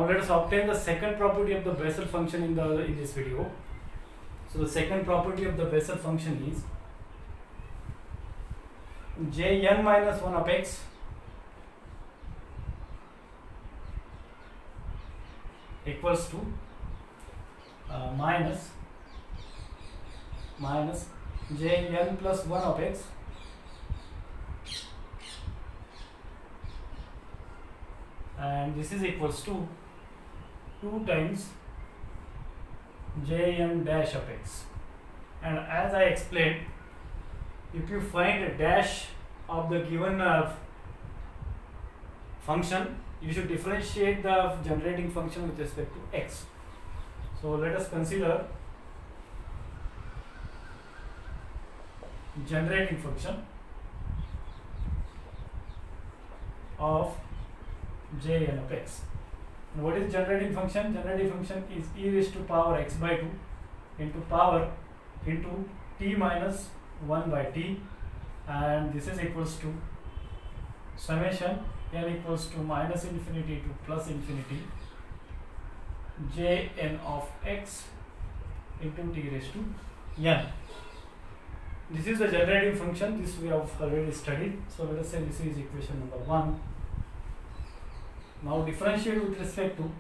Now let us obtain the second property of the Bessel function in this video. So the second property of the Bessel function is Jn minus 1 of x equals to minus Jn plus 1 of x and this is equals to 2 times Jn dash of x. And as I explained, if you find a dash of the given function, you should differentiate the generating function with respect to x. So let us consider generating function of Jn of x. And what is generating function? Generating function is e raised to power x by 2 into power into t minus 1 by t, and this is equals to summation n equals to minus infinity to plus infinity Jn of x into t raised to n. This is the generating function. This we have already studied. So let us say this is equation number 1. Now differentiate with respect to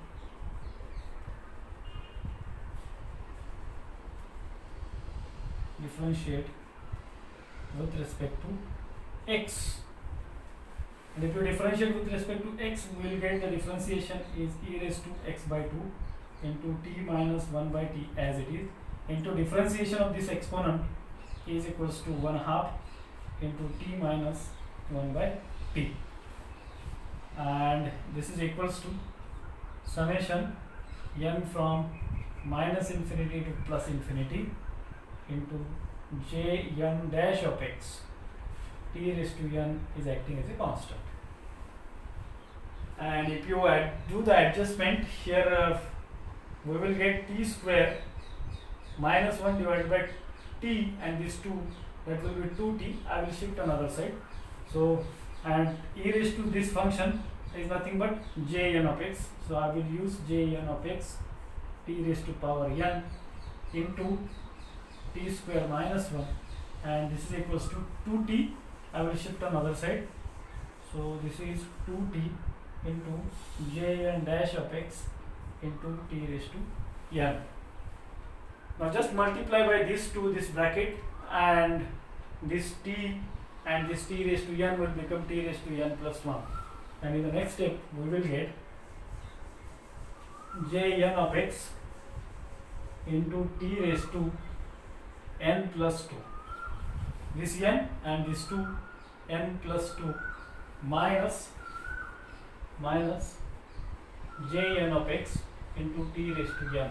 x, and if you differentiate with respect to x, we will get the differentiation is e raised to x by 2 into t minus 1 by t as it is, into differentiation of this exponent is equals to 1/2 into t minus 1 by t, and this is equals to summation n from minus infinity to plus infinity into Jn dash of x. T raised to n is acting as a constant, and if you do the adjustment here, we will get t square minus 1 divided by t, and this 2, that will be 2t. I will shift another side. So and e raised to this function is nothing but Jn of x. So I will use Jn of x t raised to power n into t square minus 1, and this is equals to 2t. I will shift another side. So this is 2t into Jn dash of x into t raised to n. Now just multiply by this to this bracket, and this t and this t raised to n will become t raised to n plus 1, and in the next step we will get Jn of x into t raised to n plus 2. This n and this 2, n plus 2 minus Jn of x into t raised to n,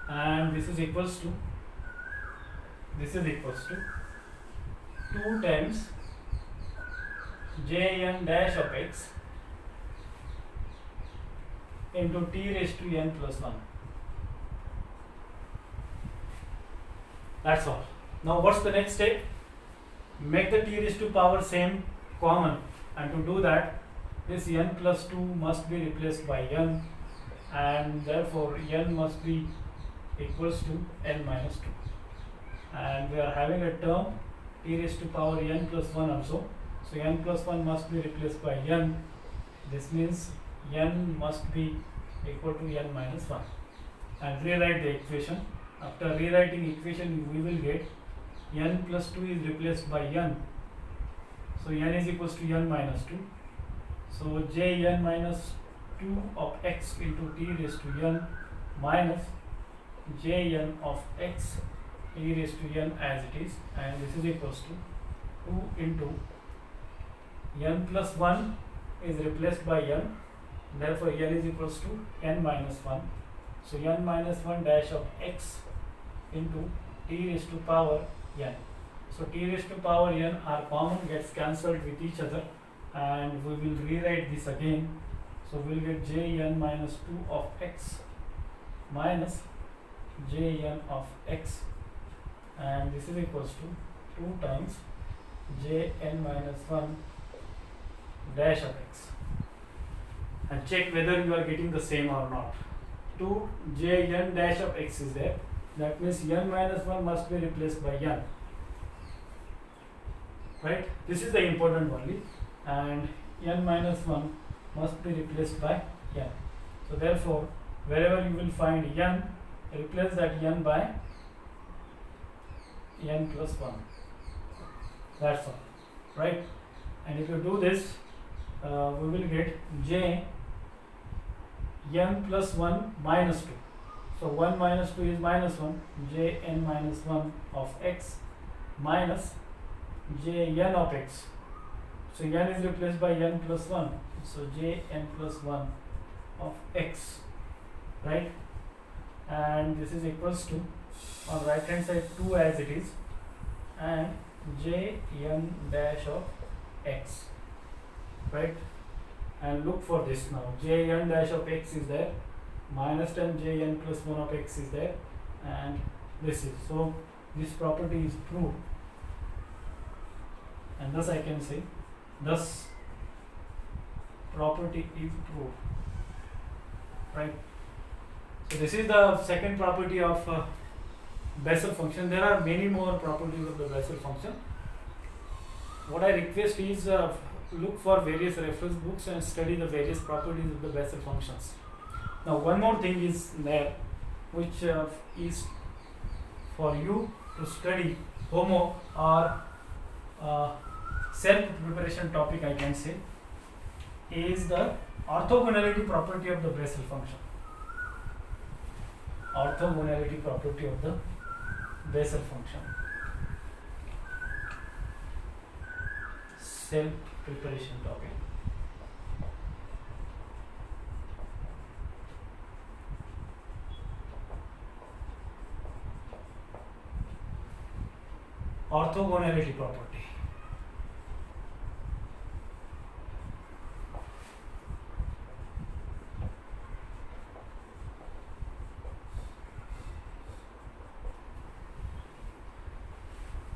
and this is equals to 2 times Jn dash of x into t raised to n plus 1. That's all. Now what's the next step? Make the t raised to power same common, and to do that, this n plus 2 must be replaced by n, and therefore n must be equals to n minus 2, and we are having a term t raised to power n plus 1 also. So n plus 1 must be replaced by n. This means n must be equal to n minus 1, and rewrite the equation. After rewriting equation, we will get n plus 2 is replaced by n, so n is equals to n minus 2. So Jn minus 2 of x into t raised to n minus Jn of x e raised to n as it is, and this is equals to 2 into n plus 1 is replaced by n, therefore n is equals to n minus 1. So n minus 1 dash of x into t raised to power n. So t raised to power n are common, gets cancelled with each other, and we will rewrite this again. So we will get Jn minus 2 of x minus Jn of x, and this is equals to 2 times Jn minus 1 dash of x. and check whether you are getting the same or not. 2j n dash of x is there. That means n minus 1 must be replaced by n. Right? This is the important only. And n minus 1 must be replaced by n. So therefore, wherever you will find n, replace that n by n plus 1. That's all. Right? And if you do this, we will get j n plus 1 minus 2. So 1 minus 2 is minus 1, j n minus 1 of x minus j n of x. So n is replaced by n plus 1. So j n plus 1 of x. Right? And this is equals to, on right hand side, 2 as it is, and j n dash of x. Right? And look for this now. J n dash of x is there, minus 10 j n plus 1 of x is there, and this is. So this property is proved, and thus I can say, thus property is proved. Right? So this is the second property of Bessel function. There are many more properties of the Bessel function. What I request is look for various reference books and study the various properties of the Bessel functions. Now one more thing is there, which is for you to study homo or self preparation topic, I can say, is the orthogonality property of the Bessel function. Orthogonality property of the Bessel function. Self preparation topic. Orthogonality property.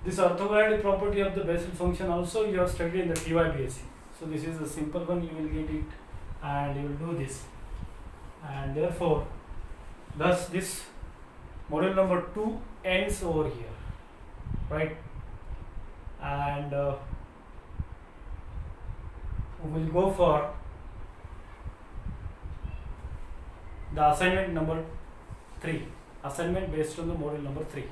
This orthogonality property of the Bessel function also you have studied in the TYBSc. So this is a simple one, you will get it and you will do this. And therefore, thus this model number 2 ends over here. Right? And we will go for the assignment number 3. Assignment based on the model number 3.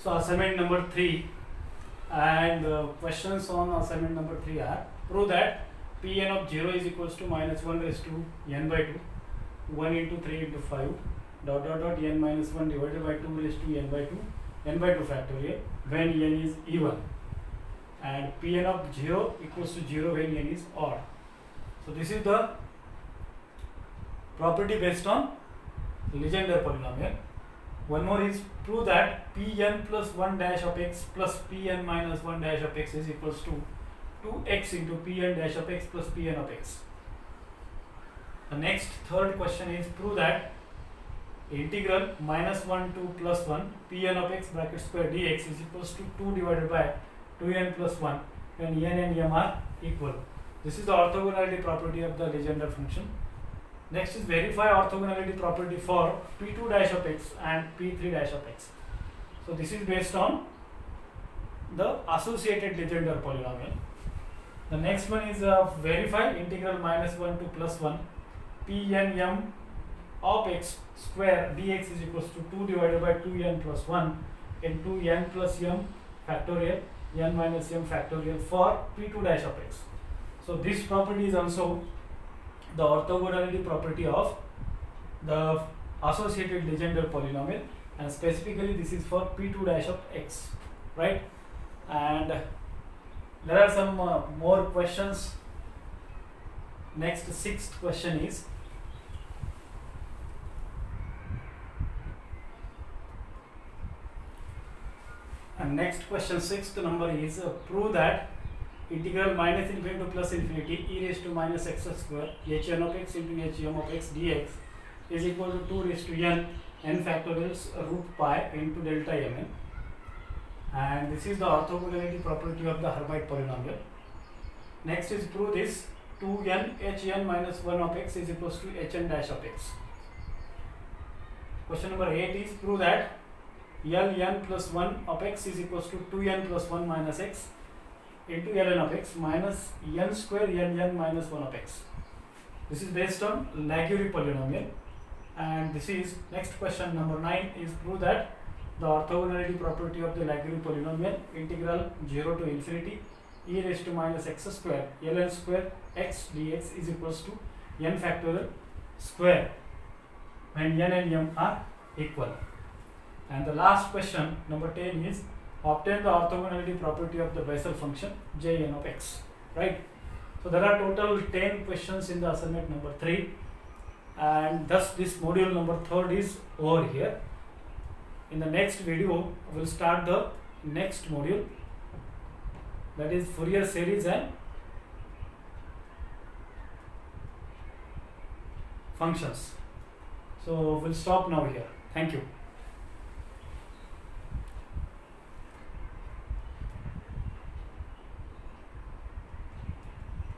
So assignment number 3, and questions on assignment number 3 are: prove that Pn of 0 is equals to minus 1 raised to n by 2, 1 into 3 into 5, dot dot dot n minus 1 divided by 2 raised to n by 2 factorial when n is even, and Pn of 0 equals to 0 when n is odd. So this is the property based on Legendre polynomial. One more is prove that Pn plus 1 dash of x plus Pn minus 1 dash of x is equals to 2x into Pn dash of x plus Pn of x. The next third question is prove that integral minus 1 to plus 1 Pn of x bracket square dx is equals to 2 divided by 2n plus 1 when n and m are equal. This is the orthogonality property of the Legendre function. Next is verify orthogonality property for P2 dash of x and P3 dash of x. So this is based on the associated Legendre polynomial. The next one is verify integral minus 1 to plus 1 Pn m of x square dx is equals to 2 divided by 2n plus 1 into n plus m factorial n minus m factorial for P2 dash of x. So this property is also the orthogonality property of the associated Legendre polynomial, and specifically this is for P2 dash of x, right? And there are some more questions. Next, sixth question is and next question, sixth number is prove that integral minus infinity to plus infinity e raised to minus x square hn of x into hm of x dx is equal to 2 raised to n factorial root pi into delta mn. and this is the orthogonality property of the Hermite polynomial. Next is prove this 2n hn minus 1 of x is equals to hn dash of x. Question number 8 is prove that ln plus 1 of x is equals to 2n plus 1 minus x into ln of x minus n square ln minus 1 of x. This is based on Laguerre polynomial. And this is next question number 9 is prove that the orthogonality property of the Laguerre polynomial integral 0 to infinity e raised to minus x square ln square x dx is equals to n factorial square when n and m are equal. And the last question number 10 is obtain the orthogonality property of the Bessel function Jn of x, right? So there are total 10 questions in the assignment number 3, and thus this module number 3 is over here. In the next video we will start the next module, that is Fourier series and functions. So we'll stop now here. Thank you.